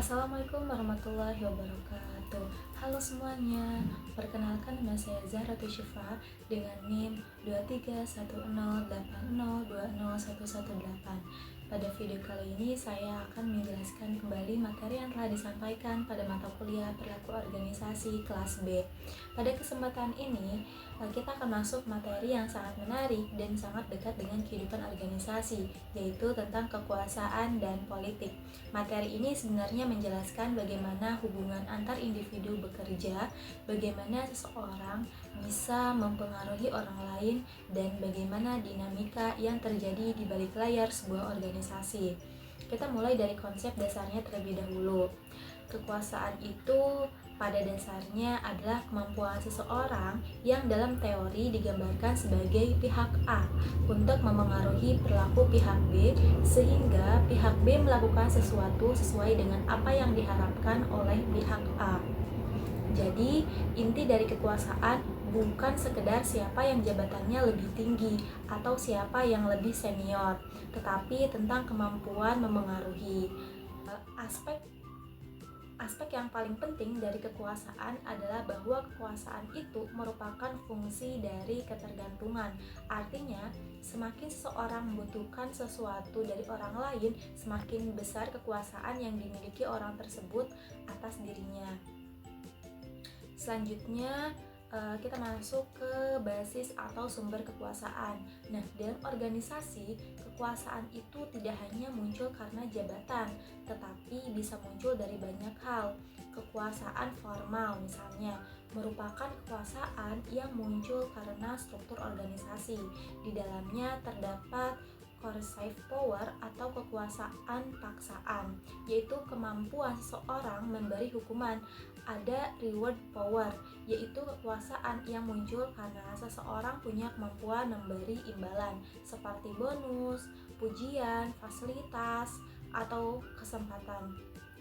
Assalamualaikum warahmatullahi wabarakatuh. Halo semuanya, perkenalkan nama saya Zahratul Syifa dengan NIM 23108020118. Pada video kali ini saya akan menjelaskan kembali materi yang telah disampaikan pada mata kuliah Perilaku Organisasi kelas B. Pada kesempatan ini, kita akan masuk materi yang sangat menarik dan sangat dekat dengan kehidupan organisasi, yaitu tentang kekuasaan dan politik. Materi ini sebenarnya menjelaskan bagaimana hubungan antar individu bekerja, bagaimana seseorang bisa mempengaruhi orang lain, dan bagaimana dinamika yang terjadi di balik layar sebuah organisasi. Kita mulai dari konsep dasarnya terlebih dahulu. Kekuasaan itu pada dasarnya adalah kemampuan seseorang yang dalam teori digambarkan sebagai pihak A untuk memengaruhi perilaku pihak B sehingga pihak B melakukan sesuatu sesuai dengan apa yang diharapkan oleh pihak A. Jadi, inti dari kekuasaan bukan sekedar siapa yang jabatannya lebih tinggi atau siapa yang lebih senior, tetapi tentang kemampuan memengaruhi. Aspek yang paling penting dari kekuasaan adalah bahwa kekuasaan itu merupakan fungsi dari ketergantungan. Artinya, semakin seseorang membutuhkan sesuatu dari orang lain, semakin besar kekuasaan yang dimiliki orang tersebut atas dirinya. Selanjutnya, kita masuk ke basis atau sumber kekuasaan. Nah, dalam organisasi, kekuasaan itu tidak hanya muncul karena jabatan, tetapi bisa muncul dari banyak hal. Kekuasaan formal misalnya merupakan kekuasaan yang muncul karena struktur organisasi. Di dalamnya terdapat coercive power atau kekuasaan paksaan, yaitu kemampuan seseorang memberi hukuman. Ada reward power, yaitu kekuasaan yang muncul karena seseorang punya kemampuan memberi imbalan seperti bonus, pujian, fasilitas, atau kesempatan.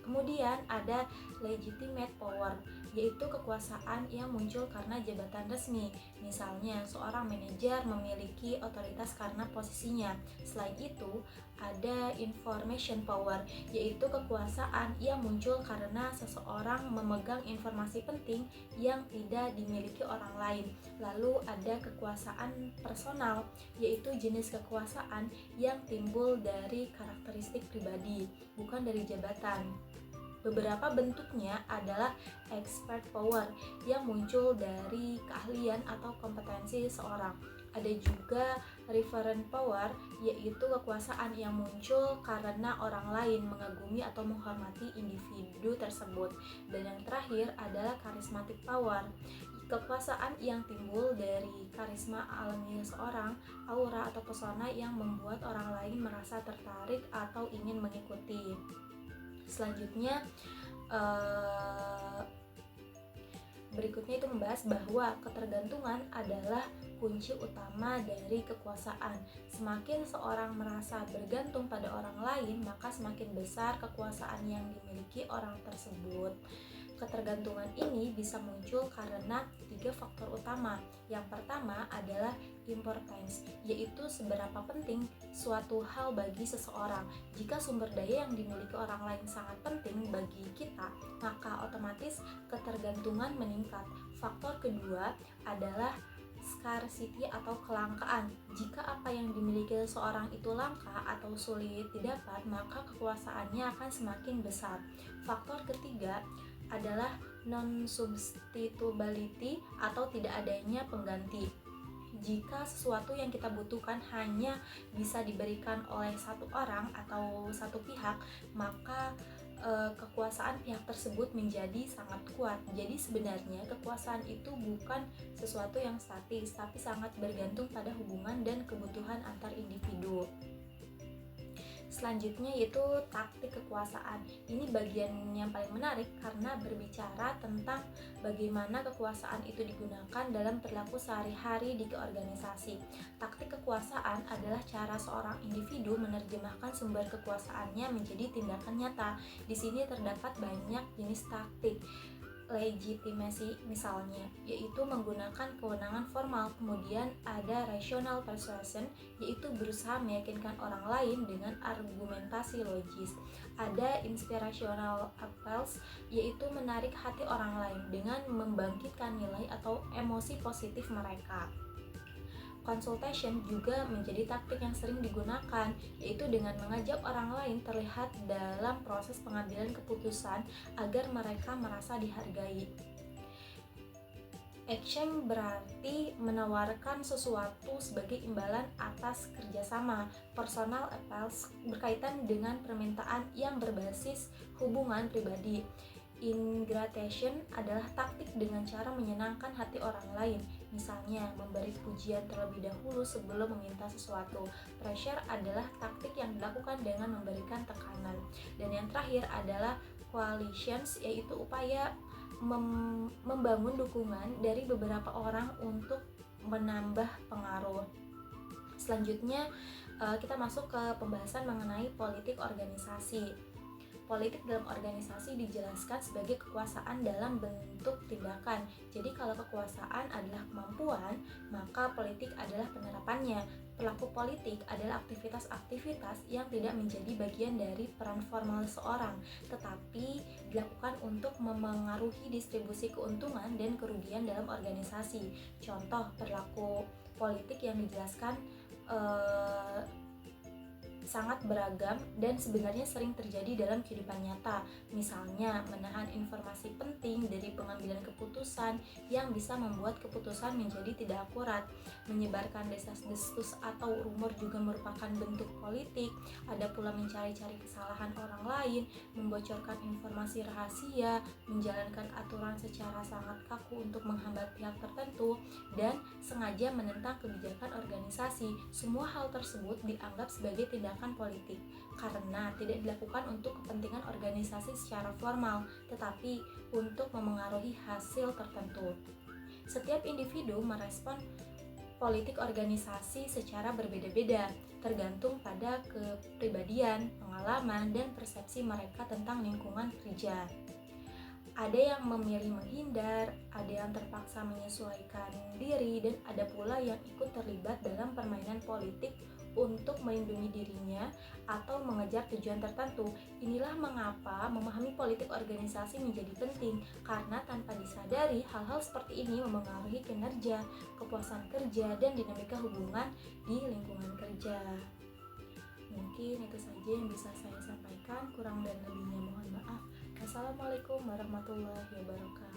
Kemudian ada legitimate power, yaitu kekuasaan yang muncul karena jabatan resmi. Misalnya, seorang manajer memiliki otoritas karena posisinya. Selain itu, ada information power, yaitu kekuasaan yang muncul karena seseorang memegang informasi penting yang tidak dimiliki orang lain. Lalu ada kekuasaan personal, yaitu jenis kekuasaan yang timbul dari karakteristik pribadi, bukan dari jabatan. Beberapa bentuknya adalah expert power yang muncul dari keahlian atau kompetensi seseorang. Ada juga referent power, yaitu kekuasaan yang muncul karena orang lain mengagumi atau menghormati individu tersebut. Dan yang terakhir adalah charismatic power, kekuasaan yang timbul dari karisma alami seseorang, aura atau pesona yang membuat orang lain merasa tertarik atau ingin mengikuti. Selanjutnya, berikutnya itu membahas bahwa ketergantungan adalah kunci utama dari kekuasaan. Semakin seorang merasa bergantung pada orang lain, maka semakin besar kekuasaan yang dimiliki orang tersebut. Ketergantungan ini bisa muncul karena 3 faktor utama. Yang pertama adalah importance, yaitu seberapa penting suatu hal bagi seseorang. Jika sumber daya yang dimiliki orang lain sangat penting bagi kita, maka otomatis ketergantungan meningkat. Faktor kedua adalah scarcity atau kelangkaan. Jika apa yang dimiliki seseorang itu langka atau sulit didapat, maka kekuasaannya akan semakin besar. Faktor ketiga adalah non-substitutability atau tidak adanya pengganti. Jika sesuatu yang kita butuhkan hanya bisa diberikan oleh satu orang atau satu pihak, maka kekuasaan pihak tersebut menjadi sangat kuat. Jadi sebenarnya kekuasaan itu bukan sesuatu yang statis, tapi sangat bergantung pada hubungan dan kebutuhan antar individu. Selanjutnya yaitu taktik kekuasaan. Ini bagian yang paling menarik karena berbicara tentang bagaimana kekuasaan itu digunakan dalam perilaku sehari-hari di organisasi. Taktik kekuasaan adalah cara seorang individu menerjemahkan sumber kekuasaannya menjadi tindakan nyata. Di sini terdapat banyak jenis taktik. legitimasi misalnya, yaitu menggunakan kewenangan formal. Kemudian ada rational persuasion, yaitu berusaha meyakinkan orang lain dengan argumentasi logis. Ada inspirational appeals, yaitu menarik hati orang lain dengan membangkitkan nilai atau emosi positif mereka. Consultation juga menjadi taktik yang sering digunakan, yaitu dengan mengajak orang lain terlihat dalam proses pengambilan keputusan agar mereka merasa dihargai. Action berarti menawarkan sesuatu sebagai imbalan atas kerjasama. Personal appeals berkaitan dengan permintaan yang berbasis hubungan pribadi. Ingratitude adalah taktik dengan cara menyenangkan hati orang lain, misalnya memberi pujian terlebih dahulu sebelum meminta sesuatu. Pressure adalah taktik yang dilakukan dengan memberikan tekanan. Dan yang terakhir adalah coalitions, yaitu upaya membangun dukungan dari beberapa orang untuk menambah pengaruh. Selanjutnya kita masuk ke pembahasan mengenai politik organisasi. Politik dalam organisasi dijelaskan sebagai kekuasaan dalam bentuk tindakan. Jadi kalau kekuasaan adalah kemampuan, maka politik adalah penerapannya. Pelaku politik adalah aktivitas-aktivitas yang tidak menjadi bagian dari peran formal seseorang, tetapi dilakukan untuk memengaruhi distribusi keuntungan dan kerugian dalam organisasi. Contoh perilaku politik yang dijelaskan sangat beragam dan sebenarnya sering terjadi dalam kehidupan nyata. Misalnya, menahan informasi penting dari pengambilan keputusan yang bisa membuat keputusan menjadi tidak akurat. Menyebarkan desas-desus atau rumor juga merupakan bentuk politik. Ada pula mencari-cari kesalahan orang lain, membocorkan informasi rahasia, menjalankan aturan secara sangat kaku untuk menghambat pihak tertentu, dan sengaja menentang kebijakan organisasi. Semua hal tersebut dianggap sebagai tindakan politik karena tidak dilakukan untuk kepentingan organisasi secara formal, tetapi untuk memengaruhi hasil tertentu. Setiap individu merespon politik organisasi secara berbeda-beda, tergantung pada kepribadian, pengalaman, dan persepsi mereka tentang lingkungan kerja. Ada yang memilih menghindar, ada yang terpaksa menyesuaikan diri, dan ada pula yang ikut terlibat dalam permainan politik untuk melindungi dirinya atau mengejar tujuan tertentu. Inilah mengapa memahami politik organisasi menjadi penting, karena tanpa disadari hal-hal seperti ini memengaruhi kinerja, kepuasan kerja, dan dinamika hubungan di lingkungan kerja. Mungkin itu saja yang bisa saya sampaikan, kurang dan lebihnya mohon maaf. Assalamualaikum warahmatullahi wabarakatuh.